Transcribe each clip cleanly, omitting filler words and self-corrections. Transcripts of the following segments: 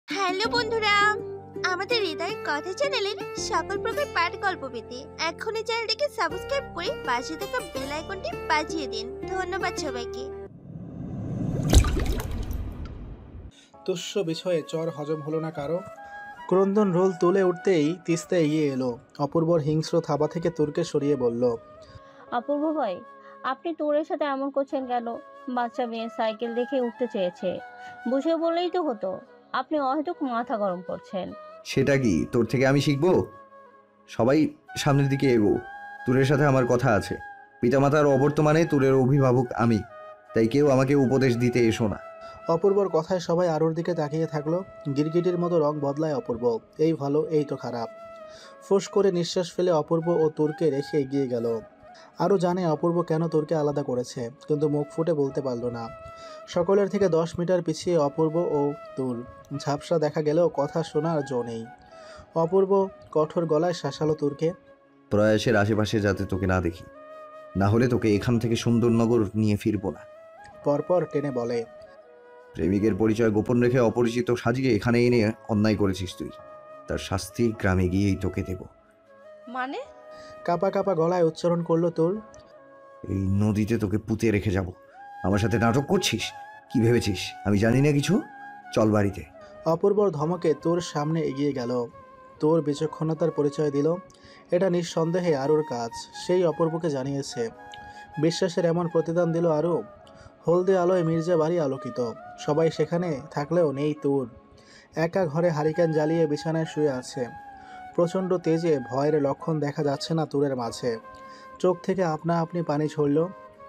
Hello বন্ধুরা, আমাদের হৃদয় কথা চ্যানেলের সকল প্রকার পাঠ গল্প পেতে এখনই চ্যানেলটিকে সাবস্ক্রাইব করে পাশে থাকা বেল আইকনটি বাজিয়ে দিন। ধন্যবাদ সবাইকে। তুষ্য বিষয়ে চর হজম হলো না কারো। ক্রন্দন রোল তুলে উঠতেই তিস্তা এগিয়ে এলো। অপূর্বর হিংস্র থাবা থেকে তুরকে সরিয়ে বলল, অপূর্ব ভাই, আপনি তোরের সাথে এমন করছেন কেন? বাচ্চা মেয়ে সাইকেল দেখে উঠতে চেয়েছে, বুঝে বললেই তো হতো। আপনি অহেতুক মাথা গরম করছেন। সেটা কি তোর থেকে আমি শিখবো? সবাই সামনের দিকে এগো, তোরের সাথে আমার কথা আছে। পিতামাতার অবর্তমানে তোরের অভিভাবক আমি, তাই কেউ আমাকে উপদেশ দিতে এসো না। অপূর্বর কথায় সবাই আরুর দিকে তাকিয়ে থাকলো। গিরগিটির মতো রং বদলায় অপূর্ব। এই ভালো, এই তো খারাপ। ফোঁস করে নিঃশ্বাস ফেলে অপূর্ব ও তুরকে রেখে এগিয়ে গেল। আরও জানে অপূর্ব কেন তুরকে আলাদা করেছে, কিন্তু মুখ ফুটে বলতে পারল না। সকলের থেকে 10 মিটার পিছিয়ে অপূর্ব ও তুর। ঝাপসা দেখা গেলেও কথা শোনার জো নেই। অপূর্ব কঠোর গলায় শাসালো তুরকে, প্রয়াসের আশেপাশে যাতে তোকে না দেখি, না হলে তোকে এখান থেকে সুন্দরনগর নিয়ে ফিরবো না। পরপর টেনে বলে, প্রেমিকের পরিচয় গোপন রেখে অপরিচিত সাজিয়ে এখানে এনে অন্যায় করেছিস তুই। তার শাস্তি গ্রামে গিয়েই তোকে দেব। মানে? কাপা কাপা গলায় উচ্চারণ করলো তুর। এই নদীতে তোকে পুঁতে রেখে যাব। আমার সাথে নাটক করছিস? কি ভেবেছিস আমি জানি না কিছু? চল বাড়িতে। অপূর্বর ধমকে তোর সামনে এগিয়ে গেল। তোর বিচক্ষণতার পরিচয় দিল। এটা নিঃসন্দেহে আরুর কাজ, সেই অপূর্বকে জানিয়েছে। বিশ্বাসের এমন প্রতিদান দিল আরু। হলদে আলোয় মির্জা বাড়ি আলোকিত। সবাই সেখানে থাকলেও নেই তুর। একা ঘরে হারিকেন জ্বালিয়ে বিছানায় শুয়ে আছে। প্রচণ্ড তেজে ভয়ের লক্ষণ দেখা যাচ্ছে না তুরের মাঝে। চোখ থেকে আপনা আপনি পানি ঝরল।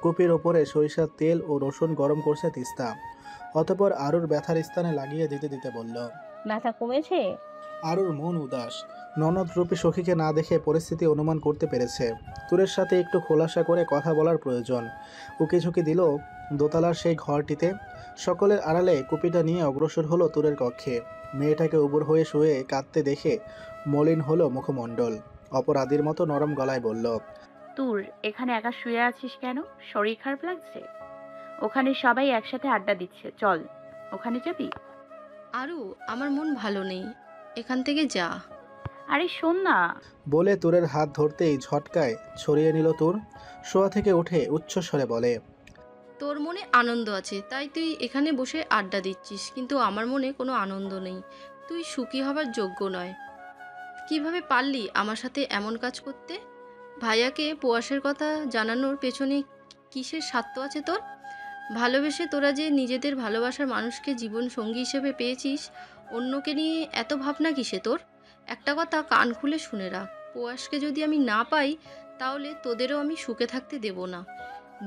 কুপির ওপরে সরিষার তেল ও রসুন গরম করছে তিস্তা। অতঃপর আরুর ব্যথার স্থানে লাগিয়ে দিতে দিতে বলল, ব্যথা কমেছে? আরুর মন উদাস। ননদ রূপী সখীকে না দেখে পরিস্থিতি অনুমান করতে পেরেছে। তুরের সাথে একটু খোলাসা করে কথা বলার প্রয়োজন। উকি ঝুঁকি দিল দোতলার সেই ঘরটিতে। সকলের আড়ালে কুপিটা নিয়ে অগ্রসর হলো তুরের কক্ষে। মেয়েটাকে উবুর হয়ে শুয়ে কাঁদতে দেখে মলিন হলো মুখমণ্ডল। অপরাধীর মতো নরম গলায় বলল, তুর এখানে একা শুয়ে আছিস কেন? শরীর খারাপ লাগছে? ওখানে সবাই একসাথে আড্ডা দিচ্ছে, চল ওখানে যাবি? আরু, আমার মন ভালো নেই, এখান থেকে যা। আরে শোন না। বলে তুরের হাত ধরতেই ঝটকায় ছড়িয়ে নিল তুর। শোয়া থেকে উঠে উচ্চস্বরে বলে, তোর মনে আনন্দ আছে তাই তুই এখানে বসে আড্ডা দিচ্ছিস, কিন্তু আমার মনে কোনো আনন্দ নেই। তুই সুখী হবার যোগ্য নয়। কিভাবে পারলি আমার সাথে এমন কাজ করতে? ভাইয়াকে প্রয়াসের কথা জানানোর পেছনে কিসের স্বার্থ আছে তোর? ভালোবেসে তোরা যে নিজেদের ভালোবাসার মানুষকে জীবন সঙ্গী হিসেবে পেয়েছিস, অন্যকে নিয়ে এত ভাবনা কিসে তোর? একটা কথা কান খুলে শুনে রাখ, প্রয়াসকে যদি আমি না পাই তাহলে তোদেরও আমি সুখে থাকতে দেব না।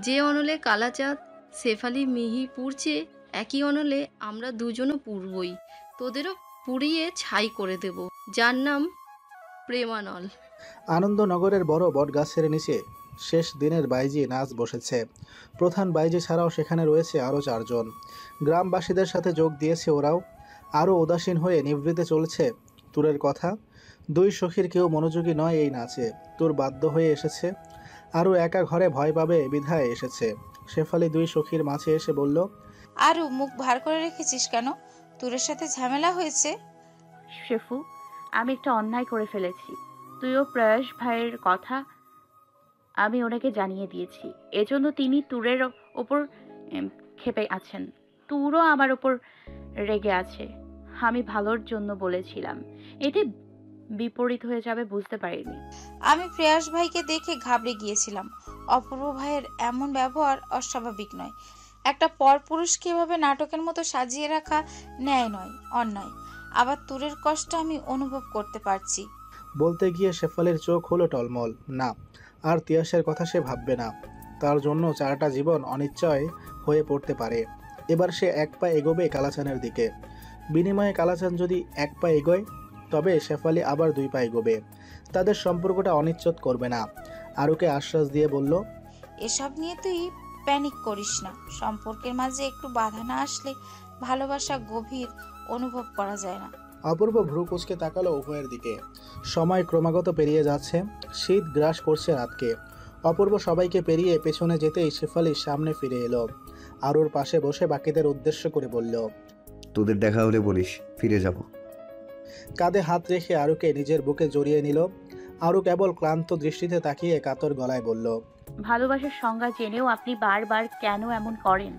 যে অনলে কালাচাঁদ শেফালি মিহি পুড়ছে, একই অনলে আমরা দুজনও পুড়বই। তোদেরও পুড়িয়ে ছাই করে দেব, যার নাম প্রেমানল। আনন্দনগরের বড় বটগাছের নিচে শেষ দিনের বাইজি নাচ বসেছে। প্রধান বাইজি ছাড়াও সেখানে রয়েছে আরও 4 জন। গ্রামবাসীদের সাথে যোগ দিয়েছে ওরাও। আরও উদাসীন হয়ে নিভৃতে চলছে তুরের কথা। 2 সখীর কেউ মনোযোগী নয় এই নাচে। তুর বাধ্য হয়ে এসেছে। আরও একা ঘরে ভয় পাবে বিধায় এসেছে। শেফালি 2 সখীর মাঝে এসে বলল, আরু, মুখ ভার করে রেখেছিস কেন? তোরের সাথে ঝামেলা হয়েছে? শেফু, আমি একটা অন্যায় করে ফেলেছি। তুইও প্রয়াস ভাইয়ের কথা আমি ওনাকে জানিয়ে দিয়েছি। এজন্য তিনি তুরের ওপর ক্ষেপে আছেন। তুরও আমার ওপর রেগে আছে। আমি ভালোর জন্য বলেছিলাম, এতে বিপরীত হয়ে যাবে বুঝতে পারিনি। আমি প্রেয়াস ভাইকে দেখে ঘাবড়ে গিয়েছিলাম। অপূর্ব ভাইয়ের এমন ব্যবহার অস্বাভাবিক নয়। একটা পরপুরুষকে এভাবে নাটকের মতো সাজিয়ে রাখা ন্যায় নয়, অন্যায়। আবার তোরের কষ্ট আমি অনুভব করতে পারছি। বলতে গিয়ে শেফালির চোখ হলো টলমল। না, আর তিয়াসের কথা সে ভাববে না। তার জন্য 4টা জীবন অনিশ্চয় হয়ে পড়তে পারে। এবার সে 1 পা এগোবে কালাচানের দিকে। বিনিময়ে কালাচান যদি 1 পা এগোয়, তবে শেফালি আবার 2 পা এগোবে। তাদের সম্পর্কটা অনিশ্চিত করবে না। আরুকে আশ্বাস দিয়ে বলল, এসব নিয়ে তুই প্যানিক করিস না। সম্পর্কের মাঝে একটু বাধা না আসলে ভালোবাসা গভীর অনুভব করা যায় না। অপূর্ব ভ্রু কুঁচকে তাকালো উভয়ের দিকে। সময় ক্রমাগত পেরিয়ে যাচ্ছে। শীত গ্রাস করছে রাতকে। অপূর্ব সবাইকে পেরিয়ে পেছনে যেতেই শেফালি সামনে ফিরে এলো। আরুর পাশে বসে বাকিদের উদ্দেশ্য করে বলল, তোদের দেখা হলে বলিস, ফিরে যাব। কাঁধে হাত রেখে আরুকে নিজের বুকে জড়িয়ে নিল। আরু কেবল ক্লান্ত দৃষ্টিতে তাকিয়ে কাতর গলায় বলল, ভালোবাসার সংজ্ঞা জেনেও আপনি বারবার কেন এমন করেন?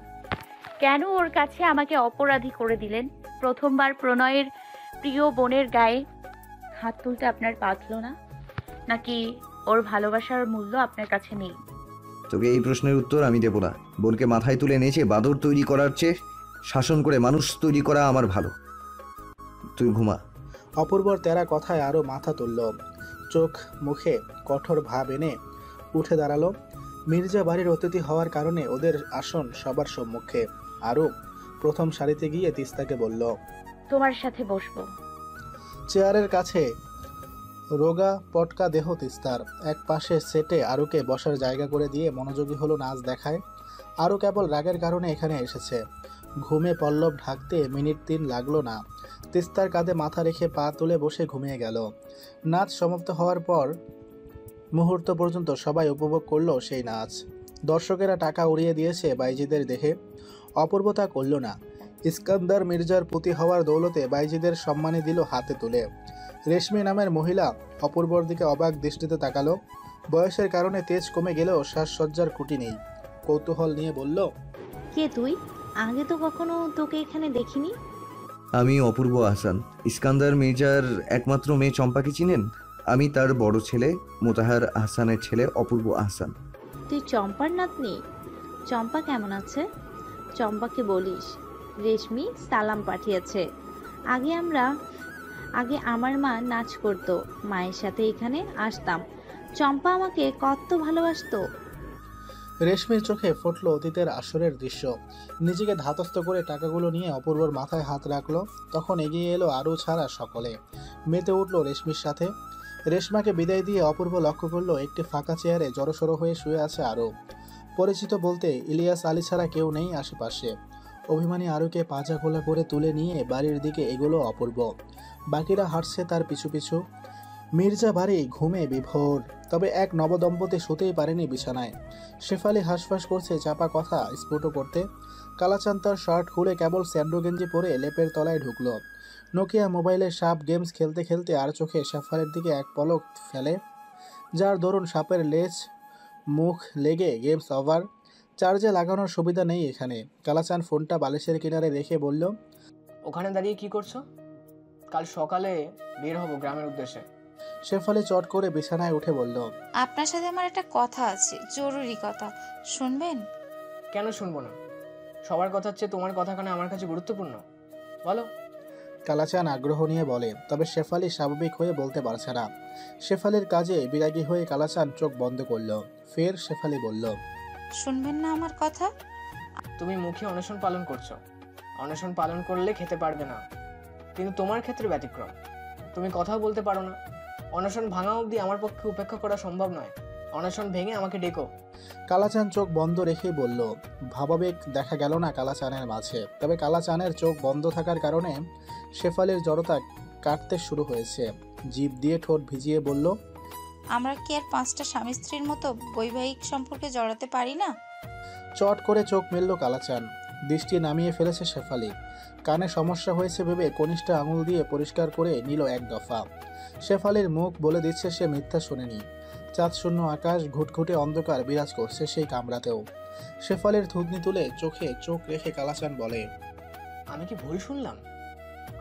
কেন ওর কাছে আমাকে অপরাধী করে দিলেন? প্রথমবার প্রণয়ের প্রিয় বোনের গায়ে হাত তুলতে আপনার বাঁধল না? নাকি ওর ভালোবাসার মূল্য আপনার কাছে নেই? তোকে এই প্রশ্নের উত্তর আমি দেব না। বোনকে মাথায় তুলে নেচে বাদর তৈরি করার চেয়ে শাসন করে মানুষ তৈরি করা আমার ভালো। তুই ঘুমা। অপূর্বর তেরা কথায় আরও মাথা তুলল। চোখ মুখে কঠোর ভাব এনে উঠে দাঁড়ালো। মির্জা বাড়ির অতিথি হওয়ার কারণে ওদের আসন সবার সম্মুখে। আরও প্রথম সারিতে গিয়ে তিস্তাকে বলল, তোমার সাথে বসবো। চেয়ারের কাছে রোগা পটকা দেহ তিস্তার। এক পাশে সেটে আরুকে বসার জায়গা করে দিয়ে মনোযোগী হলো নাচ দেখায়। আরও কেবল রাগের কারণে এখানে এসেছে। ঘুমে পল্লব ঢাকতে মিনিট 3 লাগলো না। তিস্তার কাঁধে মাথা রেখে পা তুলে বসে ঘুমিয়ে গেল। নাচ সমাপ্ত হওয়ার পর মুহূর্ত পর্যন্ত সবাই উপভোগ করলো সেই নাচ। দর্শকেরা টাকা উড়িয়ে দিয়েছে বাইজিদের দেখে। অপূর্ব তা করল না। ইস্কান্দার মির্জার পুতি হওয়ার দৌলতে বাইজিদের সম্মানী দিল হাতে তুলে। রেশমি নামের মহিলা অপূর্বর দিকে অবাক দৃষ্টিতে তাকালো। বয়সের কারণে তেজ কমে গেলেও সাজসজ্জার খুঁটি নেই। কৌতূহল নিয়ে বলল, কে তুই? আগে তো কখনো তোকে এখানে দেখিনি। আমি অপূর্ব আহসান, ইস্কান্দার মির্জার একমাত্র মেয়ে চম্পাকে চিনেন? আমি তার বড় ছেলে মোতাহার আহসানের ছেলে অপূর্ব আহসান। তুই চম্পার নাতনি? চম্পা কেমন আছে? চম্পাকে বলিস রেশমি সালাম পাঠিয়েছে। আগে আমার মা নাচ করতো, মায়ের সাথে এখানে আসতাম। চম্পা আমাকে কত ভালোবাসতো। রেশমির চোখে ফুটল অতীতের আসরের দৃশ্য। নিজেকে ধাতস্থ করে টাকাগুলো নিয়ে অপূর্বর মাথায় হাত রাখলো। তখন এগিয়ে এলো আরও ছাড়া সকলে। মেতে উঠল রেশমির সাথে। রেশমাকে বিদায় দিয়ে অপূর্ব লক্ষ্য করলো একটি ফাঁকা চেয়ারে জড়সড়ো হয়ে শুয়ে আছে আরও। পরিচিত বলতে ইলিয়াস আলী ছাড়া কেউ নেই আশেপাশে। অভিমানী আরুকে পাজা খোলা করে তুলে নিয়ে বাড়ির দিকে এগোলো অপূর্ব। বাকিরা হাঁটছে তার পিছু পিছু। মির্জা বাড়ি ঘুমে বিভোর। তবে এক নবদম্পতি শুতেই পারেনি বিছানায়। শেফালি হাঁসফাঁস করছে চাপা কথা স্ফুট করতে। কালাচান তার শার্ট খুলে কেবল স্যান্ডো গেঞ্জি পরে লেপের তলায় ঢুকলো। নোকিয়া মোবাইলে সাপ গেমস খেলতে খেলতে আর চোখে শেফালির দিকে এক পলক ফেলে, যার দরুন সাপের লেজ মুখ লেগে গেমস ওভার। চার্জে লাগানোর সুবিধা নেই এখানে। কালাচান ফোনটা বালিশের কিনারে রেখে বলল, ওখানে দাঁড়িয়ে কি করছো? কাল সকালে বের হব গ্রামের উদ্দেশ্যে। শেফালি চট করে বিছানায় উঠে বলল, আপনার সাথে আমার একটা কথা আছে, জরুরি কথা, শুনবেন? কেন শুনবো না? সবার কথার চেয়ে তোমার কথাখানে আমার কাছে গুরুত্বপূর্ণ। বলো। কালাচান আগ্রহ নিয়ে বলে, তবে শেফালি স্বাভাবিক হয়ে বলতে পারছে না। শেফালির কাজে বিরাগী হয়ে কালাচান চোখ বন্ধ করল। ফের শেফালি বলল, শুনবেন না আমার কথা? তুমি মুখে অনশন পালন করছো। অনশন পালন করলে খেতে পারবে না, কিন্তু তোমার ক্ষেত্রে ব্যতিক্রম। তুমি কথাও বলতে পারো না। অনশন ভাঙা অবধি আমার পক্ষে উপেক্ষা করা সম্ভব নয়। অনশন ভেঙে আমাকে ডেকো। কালাচান চোখ বন্ধ রেখেই বলল। ভাবাবেগ দেখা গেল না কালাচানের মাঝে। তবে কালাচানের চোখ বন্ধ থাকার কারণে শেফালির জড়তা কাটতে শুরু হয়েছে। জিভ দিয়ে ঠোঁট ভিজিয়ে বলল, আমরা কি আর 5টা স্বামী স্ত্রীর মতো বৈবাহিক সম্পর্কে জড়াতে পারি না? চট করে চোখ মেলল কালাচান। দৃষ্টি নামিয়ে ফেলেছে শেফালি। কানে সমস্যা হয়েছে ভেবে কনিষ্ঠ আঙুল দিয়ে পরিষ্কার করে নিল এক দফা। শেফালির মুখ বলে দিচ্ছে সে মিথ্যা শোনেনি। চাঁদ শূন্য আকাশ, ঘুটঘুটে অন্ধকার বিরাজ করছে সেই কামরাতেও। শেফালির থুতনি তুলে চোখে চোখ রেখে কালাচান বলে, আমি কি ভুল শুনলাম?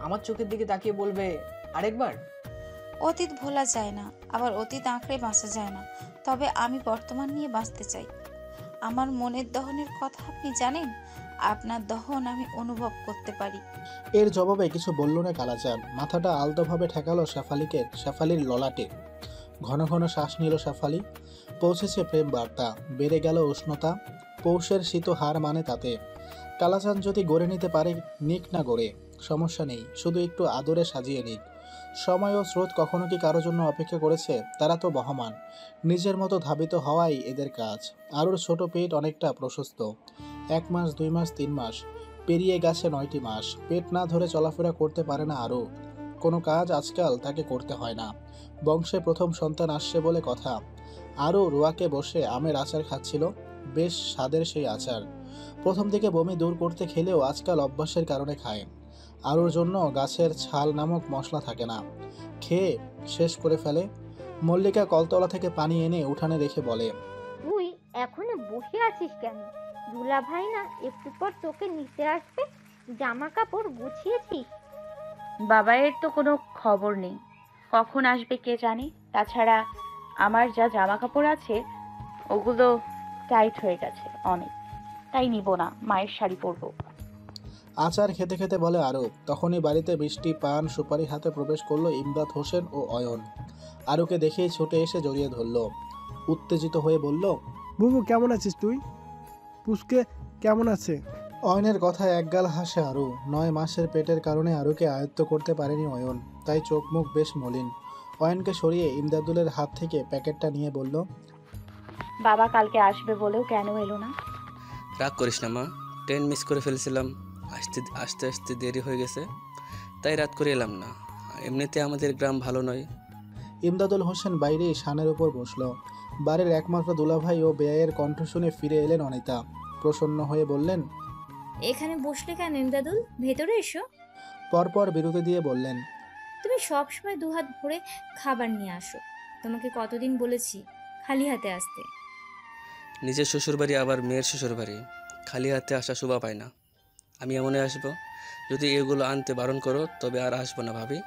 আমার চোখের দিকে তাকিয়ে বলবে আরেকবার? অতীত ভোলা যায় না, আবার অতীত আঁকড়ে বাঁচা যায় না। তবে আমি বর্তমান নিয়ে বাঁচতে চাই। আমার মনের দহনের কথা আপনি জানেন। আপনার দহন আমি অনুভব করতে পারি। এর জবাবে কিছু বলল না কালাচান। মাথাটা আলতোভাবে ঠেকালো শেফালির ললাটে। ঘন ঘন শ্বাস নিল শেফালি। পৌঁছেছে প্রেম বার্তা। বেড়ে গেল উষ্ণতা। পৌষের শীত হার মানে তাতে। কালাচান যদি গড়ে নিতে পারে নিক না গড়ে, সমস্যা নেই, শুধু একটু আদরে সাজিয়ে নিক। সময় ও স্রোত কখনো কি কারোর জন্য অপেক্ষা করেছে? তারা তো বহমান। নিজের মতো ধাবিত হওয়াই এদের কাজ। আরুর ছোট পেট অনেকটা প্রশস্ত। 1 মাস 2 মাস 3 মাস পেরিয়ে গেছে 9টি মাস। পেট না ধরে চলাফেরা করতে পারে না আরও। কোনো কাজ আজকাল তাকে করতে হয় না। বংশে প্রথম সন্তান আসছে বলে কথা। আরও রোয়াকে বসে আমের আচার খাচ্ছিল। বেশ স্বাদের সেই আচার। প্রথম দিকে বমি দূর করতে খেলেও আজকাল অভ্যাসের কারণে খায়। আরুর জন্য গাছের ছাল নামক মশলা থাকে না, খেয়ে শেষ করে ফেলে। মল্লিকা কলতলা থেকে পানি এনে উঠানে রেখে বলে, তুই এখনো বসে আছিস কেন? দুলা ভাই না একটু পর তোকে নিতে আসবে। জামা কাপড় গুছিয়েছিস? বাবাইয়ের তো কোনো খবর নেই, কখন আসবে কে জানে। তাছাড়া আমার যা জামা কাপড় আছে ওগুলো টাইট হয়ে গেছে অনেক, তাই নিব না, মায়ের শাড়ি পরবো। আচার খেতে খেতে বলে আরু। তখনই বাড়িতে বৃষ্টি পান সুপারি হাতে প্রবেশ করলো ইমদাদ হোসেন ও অয়ন। আরুকে দেখেই ছুটে এসে জড়িয়ে ধরল, উত্তেজিত হয়ে বলল, বুবু কেমন আছিস তুই? পুচকে কেমন আছে? অয়নের কথায় একগাল হাসে আরু। 9 মাসের পেটের কারণে আরুকে আয়ত্ত করতে পারেনি অয়ন, তাই চোখ মুখ বেশ মলিন। অয়নকে সরিয়ে ইমদাদুলের হাত থেকে প্যাকেটটা নিয়ে বলল, বাবা কালকে আসবে বলেও কেন এলো না? রাগ করিস না মা, ট্রেন মিস করে ফেলেছিলাম, আসতে আস্তে আস্তে দেরি হয়ে গেছে, তাই রাত করে এলাম না। এমনিতে আমাদের গ্রাম ভালো নয়। ইমদাদুল হোসেন বাইরেই শানের উপর বসলো। বাড়ির একমাত্র দুলাভাই ও বেয়াইয়ের কণ্ঠ শুনে ফিরে এলেন অনিতা। প্রসন্ন হয়ে বললেন, এখানে বসলে কেন ইমদাদুল? ভেতরে এসো। পরপর বিরতি দিয়ে বললেন, তুমি সবসময় দুহাত ভরে খাবার নিয়ে আসো। তোমাকে কতদিন বলেছি খালি হাতে আসতে। নিজের শ্বশুরবাড়ি আবার মেয়ের শ্বশুরবাড়ি, খালি হাতে আসা শোভা পায় না। আমি এমনই আসবো, যদি এগুলো আনতে বারণ করো তবে আর আসবো না ভাবি।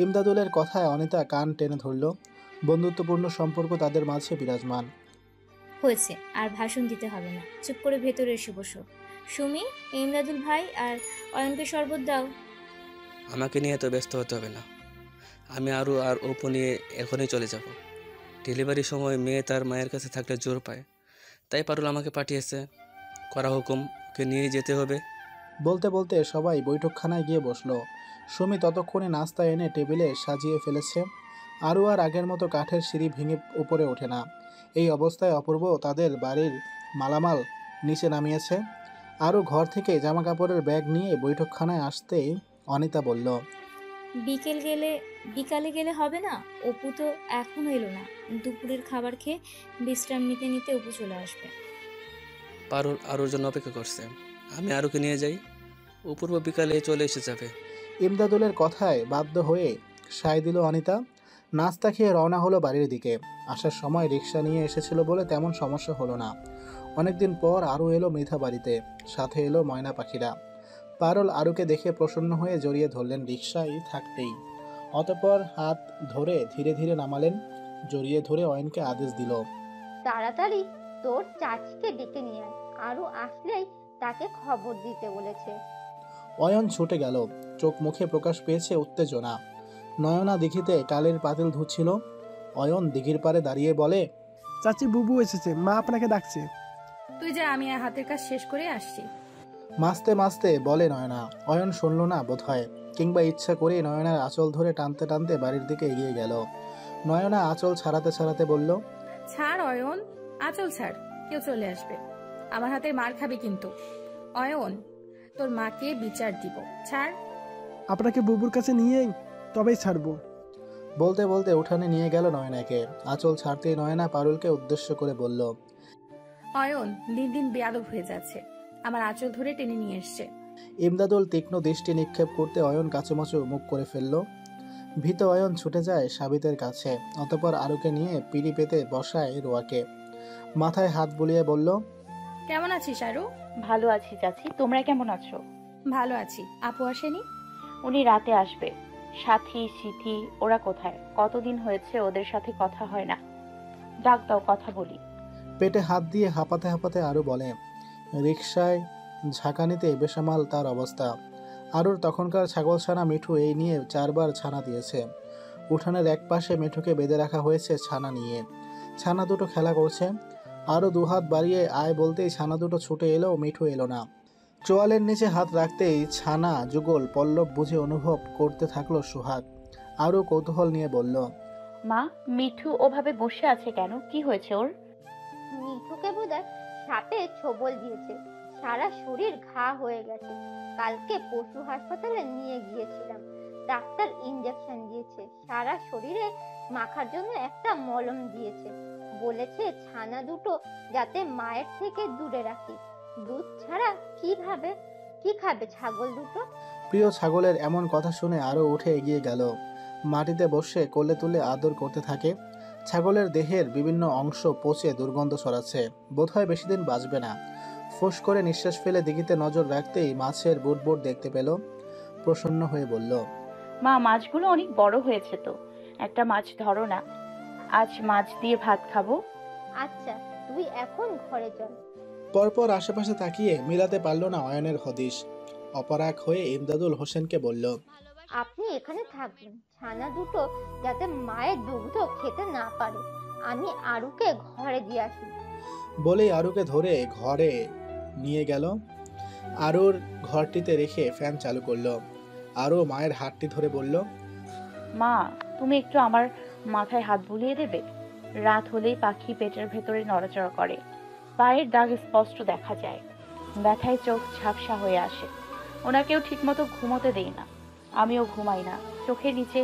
ইমদাদুলের কথায় অনিতা কান টেনে ধরল। বন্ধুত্বপূর্ণ সম্পর্ক তাদের মাঝে বিরাজমান। হয়েছে, আর ভাষণ দিতে হবে না, চুপ করে ভেতরে এসে বসো। সুমি, ইমদাদুল ভাই আর অয়নকে শরবত দাও। আমাকে নিয়ে তো ব্যস্ত হতে হবে না, আমি আরও আর অপু নিয়ে এখনই চলে যাব। ডেলিভারির সময় মেয়ে তার মায়ের কাছে থাকলে জোর পায়, তাই পারুল আমাকে পাঠিয়েছে। করা হুকুম, ওকে নিয়ে যেতে হবে। বলতে বলতে সবাই বৈঠকখানায় গিয়ে বসলো। সুমি ততক্ষণে নাস্তা এনে টেবিলে সাজিয়ে ফেলেছে। আরও আর আগের মতো কাঠের সিঁড়ি ভেঙে উপরে ওঠে না। এই অবস্থায় অপূর্ব তাদের বাড়ির মালামাল নিচে নামিয়েছে। আরও ঘর থেকে জামা কাপড়ের ব্যাগ নিয়ে বৈঠকখানায় আসতেই অনিতা বলল, বিকালে গেলে হবে না? অপু তো এখনো এলো না। দুপুরের খাবার খেয়ে বিশ্রাম নিতে নিতে অপু চলে আসবে। পারুল আরুর জন্য অপেক্ষা করছে, আমি আরুকে নিয়ে যাই, অপূর্ব বিকালে চলে এসে যাবে। ইমদাদুলের কথায় বাধ্য হয়ে সায় দিল অনিতা। নাস্তা খেয়ে রওনা হলো বাড়ির দিকে। আসার সময় রিক্সা নিয়ে এসেছিল বলে তেমন সমস্যা হলো না। অনেকদিন পর আরও এলো মৃধা বাড়িতে, সাথে এলো ময়না পাখিরা। পারুল আরুকে দেখে প্রসন্ন হয়ে জড়িয়ে ধরলেন রিক্সায় থাকতেই। অতঃপর হাত ধরে ধীরে ধীরে নামালেন। জড়িয়ে ধরে অয়নকে আদেশ দিল, তাড়াতাড়ি তোর চাচিকে ডেকে নিয়ে আয়, আরো আসলেই তাকে খবর দিতে বলেছে। অয়ন ছুটে গেল। চোখ মুখে প্রকাশ পেয়েছে উত্তেজনা। নয়না দিঘিতে কালের পাতিল ধুচ্ছিল। অয়ন দিঘির পাড়ে দাঁড়িয়ে বলে, চাচি বুবু এসেছে, মা আপনাকে ডাকছে। তুই যা, আমি হাতের কাজ শেষ করে আসছি। মাস্তে মাস্তে বলে নয়না। অয়ন শুনল না বোধহয়, কিংবা ইচ্ছা করে নয়নার আঁচল ধরে টানতে টানতে বাড়ির দিকে এগিয়ে গেল। নয়না আঁচল ছাড়াতে ছাড়াতে বলল, ছাড় অয়ন, আঁচল ছাড়, কেউ চলে আসবে। আমার হাতে মার খাবি কিন্তু। অয়ন, তোর মাকে বিচার দিব, ছাড়। আপনাকে বুবুর কাছে নিয়েই তবেই ছাড়বো। বলতে বলতে উঠানে নিয়ে গেল নয়নাকে। আঁচল ছাড়তেই নয়না পারুলকে উদ্দেশ্য করে বলল, অয়ন দিন দিন বেয়াদব হয়ে যাচ্ছে, আমার আঁচল ধরে টেনে নিয়ে এসছে। ইমদাদুল তীক্ষ্ণ দৃষ্টি নিক্ষেপ করতে অয়ন কাচুমাচু মুখ করে ফেলল। ভীত অয়ন ছুটে যায় সাবিতের কাছে। অতঃপর আরুকে নিয়ে পিড়ি পেতে বসায় রোয়াকে। মাথায় হাত বুলিয়ে বলল, কেমন আছিস আরু? ভালো আছি চাচি, তোমরা কেমন আছো? ভালো আছি। আপু আসেনি? উনি রাতে আসবে। সাথী সিথি ওরা কোথায়? কতদিন হয়েছে ওদের সাথে কথা হয় না, ডাক দাও, কথা বলি। পেটে হাত দিয়ে হাঁপাতে হাঁপাতে আরু বলে, রিকশায় ঝাঁকানিতে বেসামাল তার অবস্থা। আরুর তখনকার ছাগলছানা মিঠু এই নিয়ে 4 বার ছানা দিয়েছে। উঠানের এক পাশে মিঠুকে বেঁধে রাখা হয়েছে ছানা নিয়ে। ছানা দুটো খেলা করছে। আরও দুহাত বাড়িয়ে আয় বলতেই ছানা দুটো ছুটে এলো, মিঠু এলো না। চোয়ালের নিচে হাত রাখতেই ছানা যুগল পল্লব বুঝে অনুভব করতে থাকলো সোহাগ। আরও কৌতূহল নিয়ে বলল, মা, মিঠু ওভাবে বসে আছে কেন? কি হয়েছে ওর? মিঠুকে বোধহয় সাপে ছোবল দিয়েছে, সারা শরীর ঘা হয়ে গেছে। কালকে পশু হাসপাতালে নিয়ে গিয়েছিলাম, ডাক্তার ইঞ্জেকশন দিয়েছে, সারা শরীরে মাখার জন্য একটা মলম দিয়েছে। বলেছে ছানা দুটো যাতে মায়ের থেকে দূরে রাখি। দুধ ছাড়া কি খাবে ছাগল দুটো? প্রিয় ছাগলের এমন কথা শুনে আরও উঠে এগিয়ে গেল। মাটিতে বসে কোলে তুলে আদর করতে থাকে। ছাগলের দেহের বিভিন্ন অংশ পচে দুর্গন্ধ ছড়াচ্ছে, বোধহয় বেশি দিন বাঁচবে না। ফোঁস করে নিঃশ্বাস ফেলে দিঘিতে নজর রাখতেই মাছের বুটবুট দেখতে পেল। প্রসন্ন হয়ে বলল, মা, মাছগুলো অনেক বড় হয়েছে তো, একটা মাছ ধরো না, আজ মাছ দিয়ে ভাত খাবো। আচ্ছা, তুই এখন ঘরে চল। পরপর আশেপাশে তাকিয়ে মিলাতে পারল না অয়নের হদিশ। অপরাগ হয়ে ইমদাদুল হোসেনকে বলল, আপনি এখানে থাকবেন, ছানা দুটো যাতে মায়ের দুগ্ধ খেতে না পারে। আমি আরুকে ঘরে দিয়ে আসি। বলেই আরুকে ধরে ঘরে নিয়ে গেল। আরুর ঘরটিতে রেখে ফ্যান চালু করলো। আরু মায়ের হাতটি ধরে বলল, মা, তুমি একটু আমার মাথায় হাত বুলিয়ে দেবে? রাত হলেই পাখি পেটের ভেতরে নড়াচড়া করে, পায়ের দাগ স্পষ্ট দেখা যায়, ব্যথায় চোখ ঝাপসা হয়ে আসে। ওনাকেও ঠিকমতো ঘুমোতে দেই না, আমিও ঘুমাই না, চোখের নিচে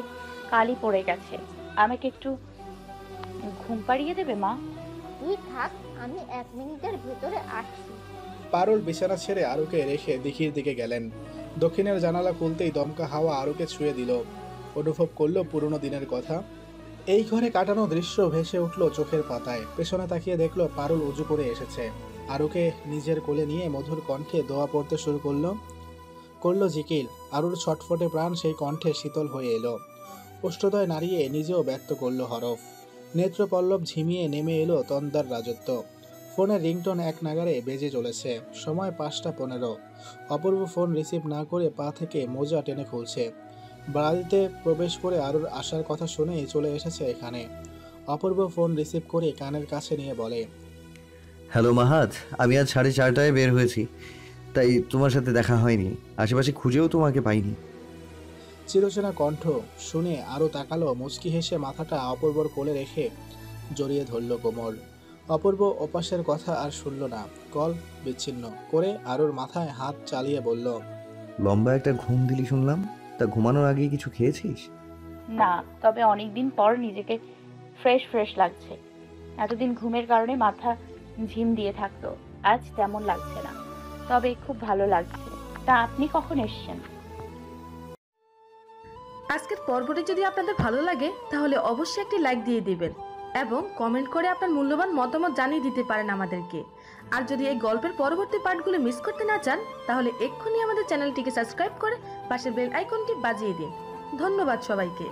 কালি পড়ে গেছে। আমাকে একটু ঘুম পাড়িয়ে দেবে মা? তুই থাক, আমি 1 মিনিটের ভেতরে আসছি। পারুল বিছানা ছেড়ে আরুকে রেখে দিঘির দিকে গেলেন। দক্ষিণের জানালা খুলতেই দমকা হাওয়া আরুকে ছুঁয়ে দিল। অনুভব করলো পুরনো দিনের কথা। এই ঘরে কাটানো দৃশ্য ভেসে উঠল চোখের পাতায়। পেছনে তাকিয়ে দেখলো পারুল উজু করে এসেছে। আরুকে নিজের কোলে নিয়ে মধুর কণ্ঠে দোয়া পড়তে শুরু করলো জিকির। আরুর ছটফটে প্রাণ সেই কণ্ঠে শীতল হয়ে এলো। অষ্টদয় নাড়িয়ে নিজেও ব্যক্ত করলো হরফ। নেত্রপল্লব ঝিমিয়ে নেমে এলো তন্দার রাজত্ব। ফোনের রিংটোন এক নাগারে বেজে চলেছে। সময় 5:15। অপূর্ব ফোন রিসিভ না করে পা থেকে মোজা টেনে খুলছে। বাড়িতে প্রবেশ করে আরুর আসার কথা শুনেই চলে এসেছে এখানে। অপূর্ব ফোন রিসিভ করে কানের কাছে নিয়ে বলে, হ্যালো মাহাত, আমি আজ 4:30টায় বের হয়েছি, তাই তোমার সাথে দেখা হয়নি। আশেপাশে খুঁজেও তোমাকে পাইনি। চিরচেনা কণ্ঠ শুনে আরও তাকালো। মুচকি হেসে মাথাটা অপূর্বর কোলে রেখে জড়িয়ে ধরল কোমল। অপূর্ব ওপাশের কথা আর শুনল না। কল বিচ্ছিন্ন করে আরুর মাথায় হাত চালিয়ে বলল, লম্বা একটা ঘুম দিলি শুনলাম, তা ঘুমানোর আগে কিছু খেয়েছিস? না, তবে অনেকদিন পর নিজেকে ফ্রেশ লাগছে। এতদিন ঘুমের কারণে মাথা ঝিম দিয়ে থাকতো, আজ তেমন লাগছে না, তবে খুব ভালো লাগছে। তা আপনি কখন এসেছেন? আজকের পর্বটি যদি আপনাদের ভালো লাগে তাহলে অবশ্যই একটি লাইক দিয়ে দিবেন এবং কমেন্ট করে আপনার মূল্যবান মতামত জানিয়ে দিতে পারেন আমাদেরকে। আর যদি এই গল্পের পরবর্তী পার্টগুলো মিস করতে না চান তাহলে এক্ষুনি আমাদের চ্যানেলটিকে সাবস্ক্রাইব করে পাশের বেল আইকনটি বাজিয়ে দিন। ধন্যবাদ সবাইকে।